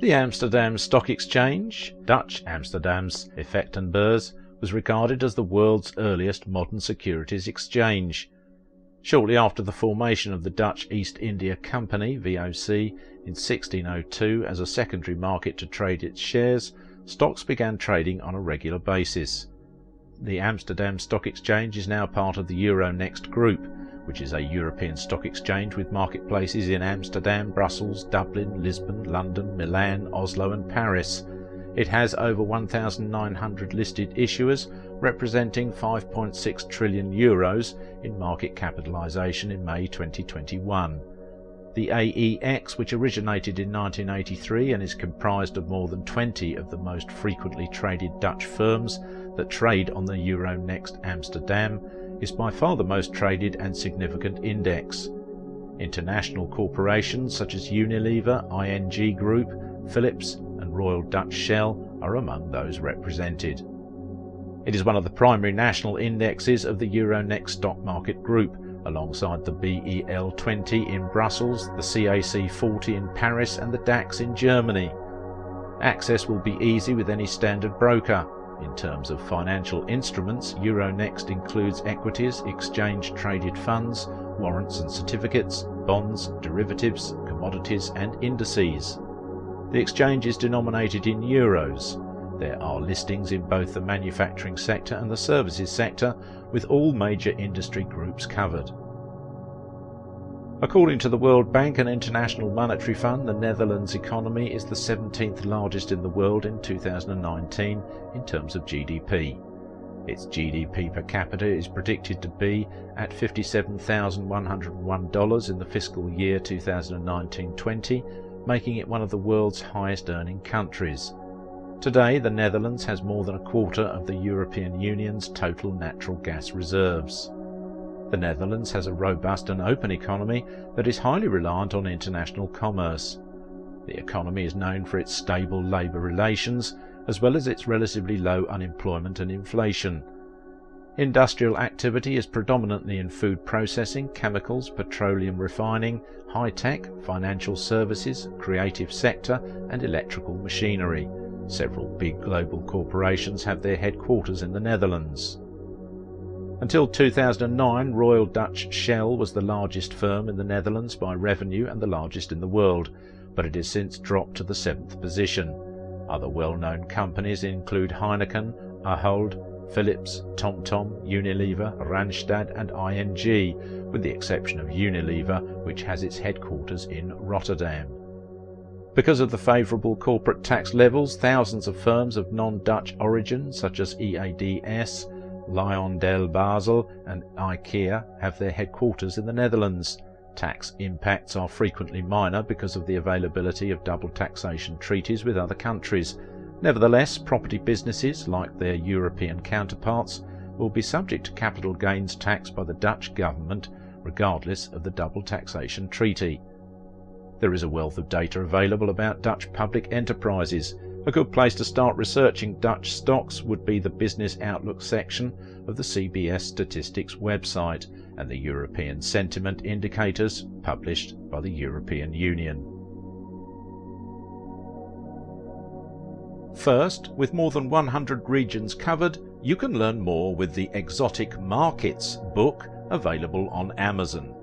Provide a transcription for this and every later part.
The Amsterdam Stock Exchange, Dutch Amsterdamse effectenbeurs, was regarded as the world's earliest modern securities exchange. Shortly after the formation of the Dutch East India Company (VOC) in 1602 as a secondary market to trade its shares, stocks began trading on a regular basis. The Amsterdam Stock Exchange is now part of the Euronext Group, which is a European stock exchange with marketplaces in Amsterdam, Brussels, Dublin, Lisbon, London, Milan, Oslo and Paris. It has over 1,900 listed issuers, representing €5.6 trillion in market capitalization in May 2021. The AEX, which originated in 1983 and is comprised of more than 20 of the most frequently traded Dutch firms that trade on the Euronext Amsterdam, is by far the most traded and significant index. International corporations such as Unilever, ING Group, Philips and Royal Dutch Shell are among those represented. It is one of the primary national indexes of the Euronext stock market group, alongside the BEL 20 in Brussels, the CAC 40 in Paris and the DAX in Germany. Access will be easy with any standard broker. In terms of financial instruments, Euronext includes equities, exchange-traded funds, warrants and certificates, bonds, derivatives, commodities and indices. The exchange is denominated in euros. There are listings in both the manufacturing sector and the services sector, with all major industry groups covered. According to the World Bank and International Monetary Fund, the Netherlands economy is the 17th largest in the world in 2019 in terms of GDP. Its GDP per capita is predicted to be at $57,101 in the fiscal year 2019-20, making it one of the world's highest earning countries. Today, the Netherlands has more than a quarter of the European Union's total natural gas reserves. The Netherlands has a robust and open economy that is highly reliant on international commerce. The economy is known for its stable labour relations, as well as its relatively low unemployment and inflation. Industrial activity is predominantly in food processing, chemicals, petroleum refining, high-tech, financial services, creative sector and electrical machinery. Several big global corporations have their headquarters in the Netherlands. Until 2009, Royal Dutch Shell was the largest firm in the Netherlands by revenue and the largest in the world, but it has since dropped to the 7th position. Other well-known companies include Heineken, Ahold, Philips, TomTom, Unilever, Randstad and ING, with the exception of Unilever, which has its headquarters in Rotterdam. Because of the favourable corporate tax levels, thousands of firms of non-Dutch origin, such as EADS, Lyondell Basel and IKEA, have their headquarters in the Netherlands. Tax impacts are frequently minor because of the availability of double taxation treaties with other countries. Nevertheless, property businesses, like their European counterparts, will be subject to capital gains tax by the Dutch government, regardless of the double taxation treaty. There is a wealth of data available about Dutch public enterprises. A good place to start researching Dutch stocks would be the Business Outlook section of the CBS Statistics website and the European Sentiment Indicators published by the European Union. First, with more than 100 regions covered, you can learn more with the Exotic Markets book available on Amazon.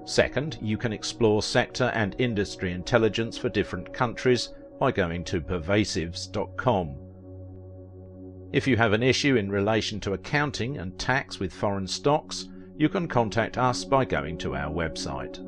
Second, you can explore sector and industry intelligence for different countries by going to pervasives.com. If you have an issue in relation to accounting and tax with foreign stocks, you can contact us by going to our website.